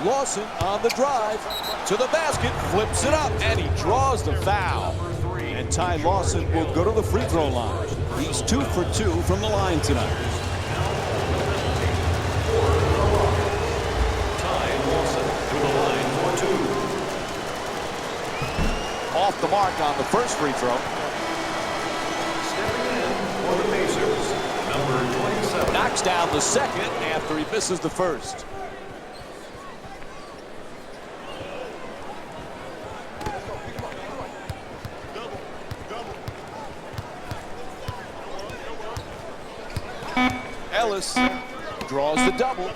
Lawson on the drive to the basket, flips it up, and he draws the foul. And Ty Lawson will go to the free throw line. He's 2 for 2 from the line tonight. Ty Lawson to the line for 2. Off the mark on the first free throw. Stepping in for the Pacers, number 27. Knocks down the second after he misses the first. Ellis draws the double.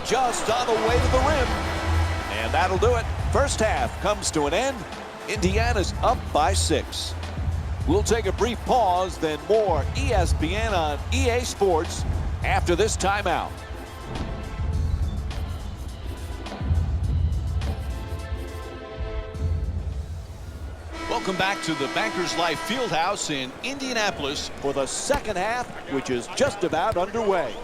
Just on the way to the rim. And that'll do it. First half comes to an end. Indiana's up by 6. We'll take a brief pause, then more ESPN on EA Sports after this timeout. Welcome back to the Bankers Life Fieldhouse in Indianapolis for the second half, which is just about underway.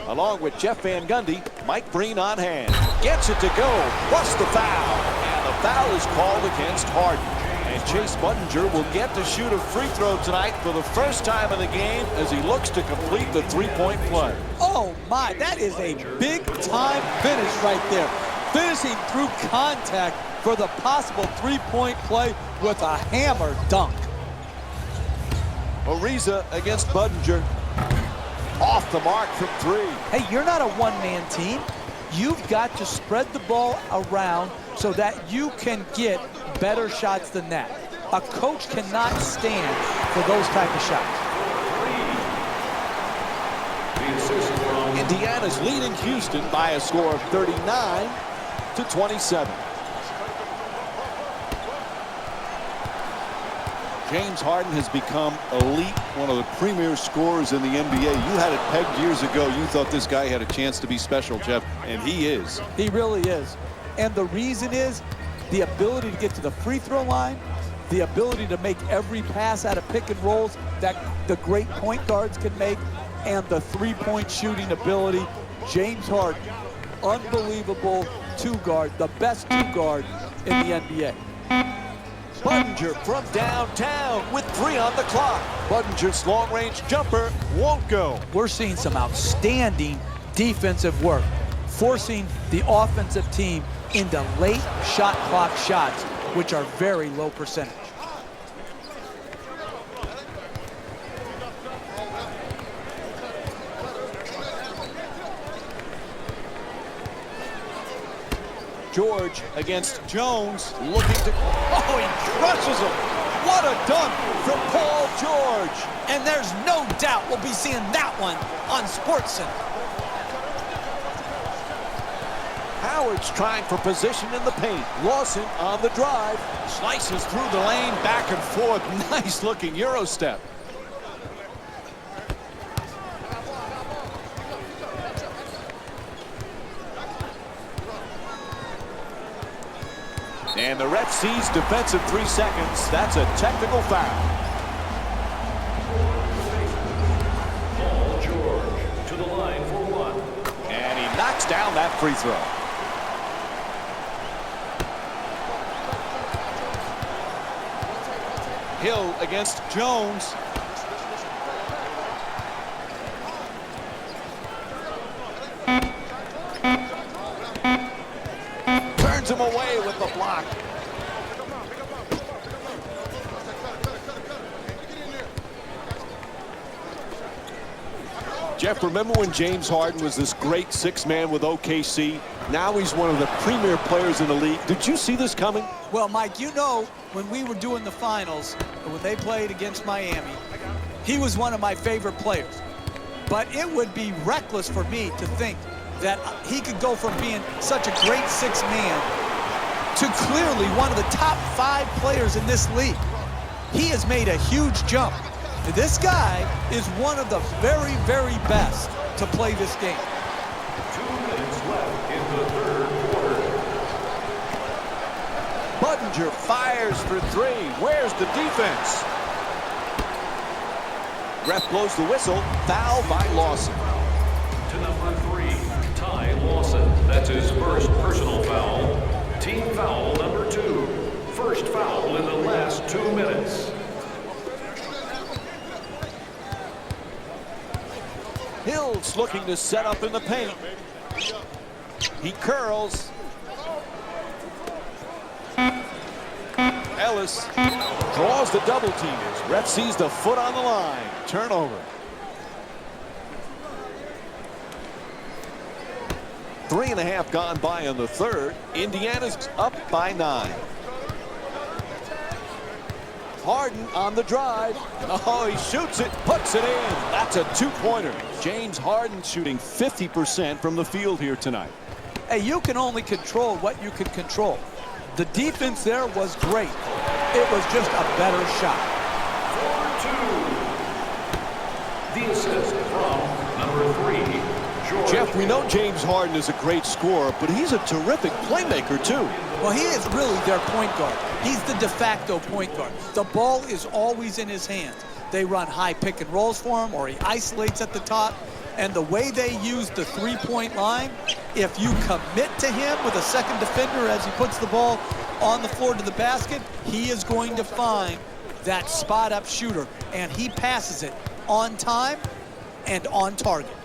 Along with Jeff Van Gundy, Mike Breen on hand. Gets it to go, plus the foul. And the foul is called against Harden. And Chase Budinger will get to shoot a free throw tonight for the first time in the game as he looks to complete the three-point play. Oh my, that is a big-time finish right there. Finishing through contact for the possible three-point play with a hammer dunk. Ariza against Budinger. Off the mark from 3. Hey, you're not a one-man team. You've got to spread the ball around so that you can get better shots than that. A coach cannot stand for those type of shots. Indiana's leading Houston by a score of 39-27. James Harden has become elite, one of the premier scorers in the NBA. You had it pegged years ago. You thought this guy had a chance to be special, Jeff, and he is. He really is. And the reason is the ability to get to the free throw line, the ability to make every pass out of pick and rolls that the great point guards can make, and the three-point shooting ability. James Harden, unbelievable two-guard, the best two-guard in the NBA. Budinger from downtown with 3 on the clock. Budinger's long-range jumper won't go. We're seeing some outstanding defensive work, forcing the offensive team into late shot clock shots, which are very low percentage. George against Jones, looking to... Oh, he crushes him. What a dunk from Paul George. And there's no doubt we'll be seeing that one on SportsCenter. Howard's trying for position in the paint. Lawson on the drive. Slices through the lane, back and forth. Nice looking Euro step. And the ref sees defensive 3 seconds. That's a technical foul. Paul George to the line for 1. And he knocks down that free throw. Hill against Jones. Turns him away with the block. Jeff, remember when James Harden was this great six-man with OKC? Now he's one of the premier players in the league. Did you see this coming? Well, Mike, you know, when we were doing the finals, when they played against Miami, he was one of my favorite players. But it would be reckless for me to think that he could go from being such a great six-man to clearly one of the top 5 players in this league. He has made a huge jump. This guy is one of the very, very best to play this game. 2 minutes left in the third quarter. Budinger fires for 3. Where's the defense? Ref blows the whistle. Foul by Lawson. To number 3, Ty Lawson. That's his Hill's looking to set up in the paint. He curls. Ellis draws the double team. Ref sees the foot on the line. Turnover. 3.5 gone by in the third. Indiana's up by 9. Harden on the drive. Oh, he shoots it, puts it in. That's a two-pointer. James Harden shooting 50% from the field here tonight. Hey, you can only control what you can control. The defense there was great. It was just a better shot. For 2. The assist from number 3, George. Jeff, we know James Harden is a great scorer, but he's a terrific playmaker, too. Well, he is really their point guard. He's the de facto point guard. The ball is always in his hands. They run high pick and rolls for him, or he isolates at the top. And the way they use the three-point line, if you commit to him with a second defender as he puts the ball on the floor to the basket, he is going to find that spot-up shooter. And he passes it on time and on target.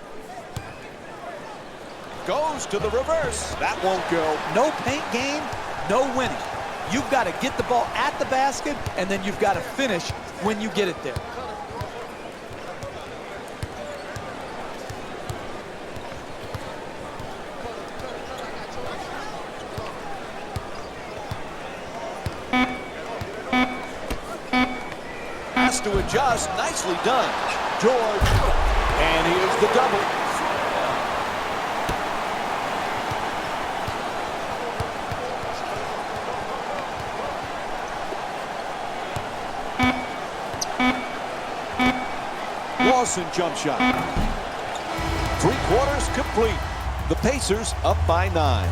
Goes to the reverse. That won't go. No paint game, no winning. You've got to get the ball at the basket, and then you've got to finish when you get it there. Has to adjust. Nicely done. George. And here's the double. Lawson jump shot. 3/4 complete. The Pacers up by 9.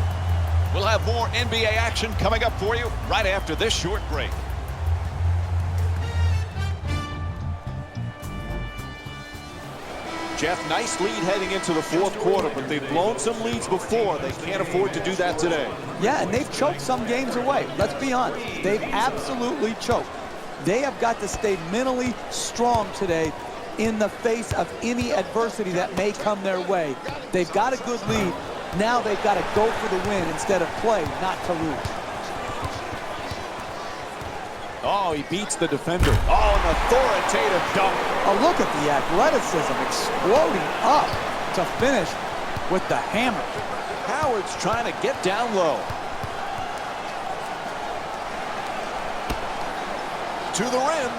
We'll have more NBA action coming up for you right after this short break. Jeff, nice lead heading into the fourth quarter, but they've blown some leads before. They can't afford to do that today. Yeah, and they've choked some games away. Let's be honest. They've absolutely choked. They have got to stay mentally strong today in the face of any adversity that may come their way. They've got a good lead. Now they've got to go for the win instead of play, not to lose. Oh, he beats the defender. Oh, an authoritative dunk. Oh, look at the athleticism exploding up to finish with the hammer. Howard's trying to get down low. To the rim.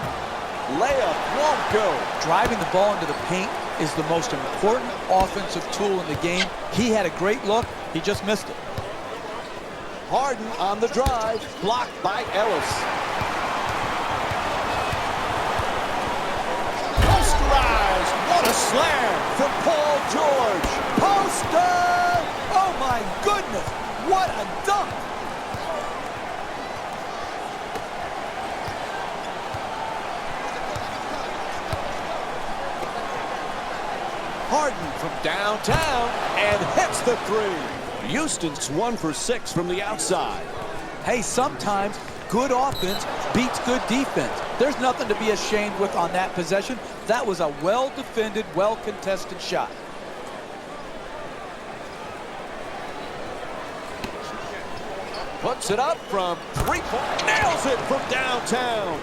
Layup won't go. Driving the ball into the paint is the most important offensive tool in the game. He had a great look. He just missed it. Harden on the drive. Blocked by Ellis. Posterized. What a slam from Paul George. Poster! Oh, my goodness. What a dunk. Harden from downtown and hits the three. Houston's 1 for 6 from the outside. Hey, sometimes good offense beats good defense. There's nothing to be ashamed with on that possession. That was a well-defended, well-contested shot. Puts it up from three-point. Nails it from downtown.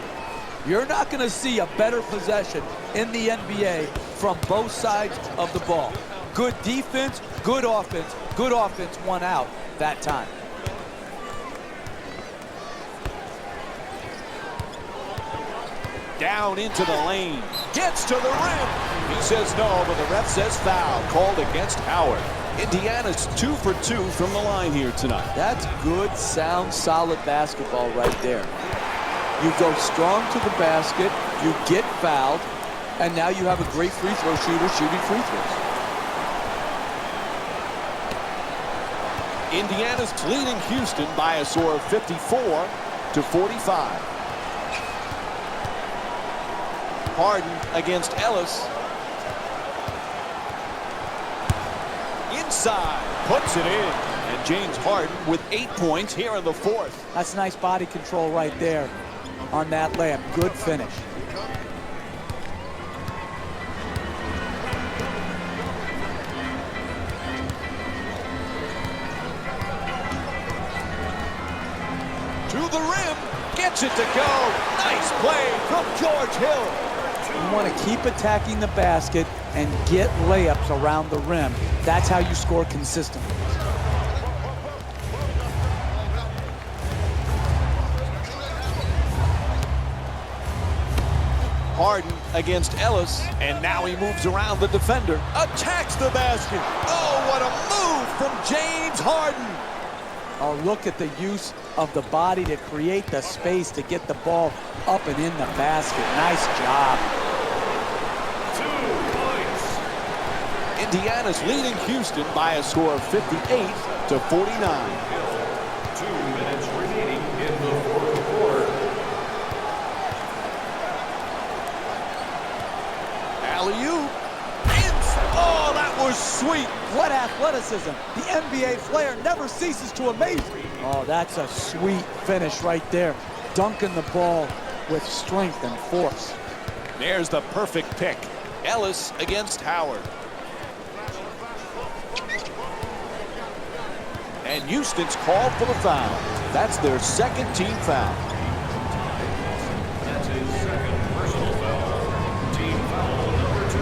You're not going to see a better possession in the NBA from both sides of the ball. Good defense, good offense. Good offense won out that time. Down into the lane. Gets to the rim. He says no, but the ref says foul. Called against Howard. Indiana's 2 for 2 from the line here tonight. That's good, sound, solid basketball right there. You go strong to the basket, you get fouled, and now you have a great free throw shooter shooting free throws. Indiana's leading Houston by a score of 54-45. Harden against Ellis. Inside, puts it in. And James Harden with 8 points here in the fourth. That's nice body control right there on that layup. Good finish. the rim. Gets it to go. Nice play from George Hill. You want to keep attacking the basket and get layups around the rim. That's how you score consistently. Harden against Ellis, and now he moves around the defender. Attacks the basket. Oh, what a move from James Harden. Oh, look at the use of the body to create the space to get the ball up and in the basket. Nice job. 2 points. Indiana's leading Houston by a score of 58-49. 2 minutes remaining in the fourth quarter. Alley-oop. Oh, that was sweet. What athleticism. The NBA player never ceases to amaze me. Oh, that's a sweet finish right there. Dunking the ball with strength and force. There's the perfect pick. Ellis against Howard. And Houston's called for the foul. That's their second team foul. That's his second personal foul. Team foul number 2.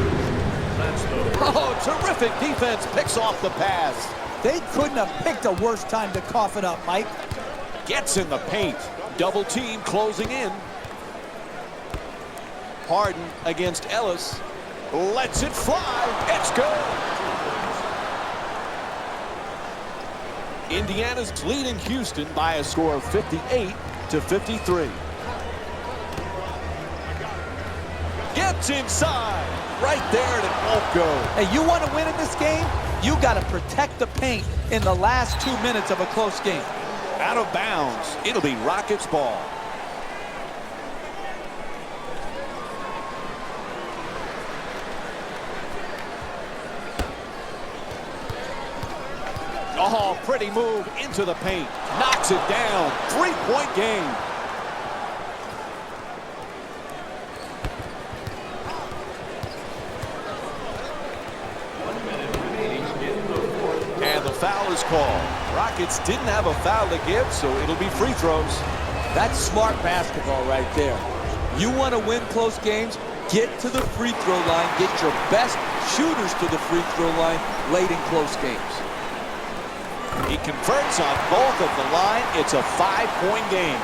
That's the first. Oh, terrific defense. Picks off the pass. They couldn't have picked a worse time to cough it up, Mike. Gets in the paint. Double team closing in. Harden against Ellis. Lets it fly. It's good. Indiana's leading Houston by a score of 58-53. Gets inside. Right there, and it won't go. Hey, you want to win in this game? You got to protect the paint in the last 2 minutes of a close game. Out of bounds. It'll be Rockets ball. Oh, pretty move into the paint. Knocks it down. 3-point game. And the foul is called. Rockets didn't have a foul to give, so it'll be free throws. That's smart basketball right there. You want to win close games, get to the free throw line, get your best shooters to the free throw line late in close games. He converts on both of the line. It's a 5-point game.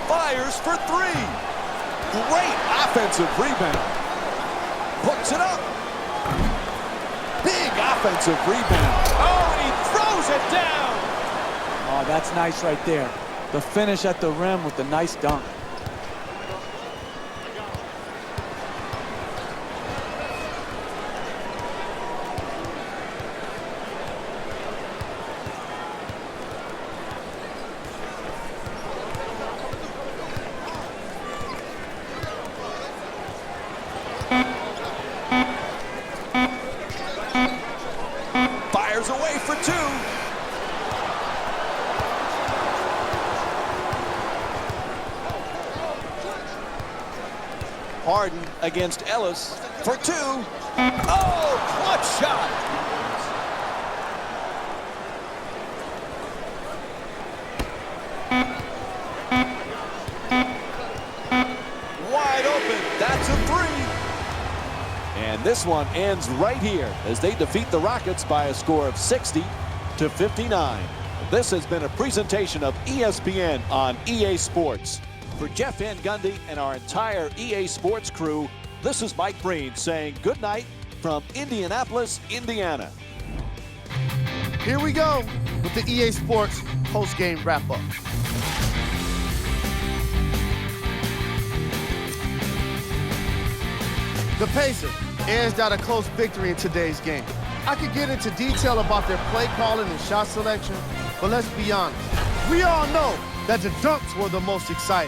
Fires for 3. Great offensive rebound. Puts it up. Big offensive rebound. Oh, and he throws it down. Oh, that's nice right there. The finish at the rim with the nice dunk. Fires away for 2. Harden against Ellis for 2. Oh, clutch shot. Wide open. That's a 3. And this one ends right here as they defeat the Rockets by a score of 60-59. This has been a presentation of ESPN on EA Sports. For Jeff Van Gundy and our entire EA Sports crew, this is Mike Breen saying good night from Indianapolis, Indiana. Here we go with the EA Sports post-game wrap-up. The Pacers edged out a close victory in today's game. I could get into detail about their play calling and shot selection, but let's be honest. We all know that the dunks were the most exciting.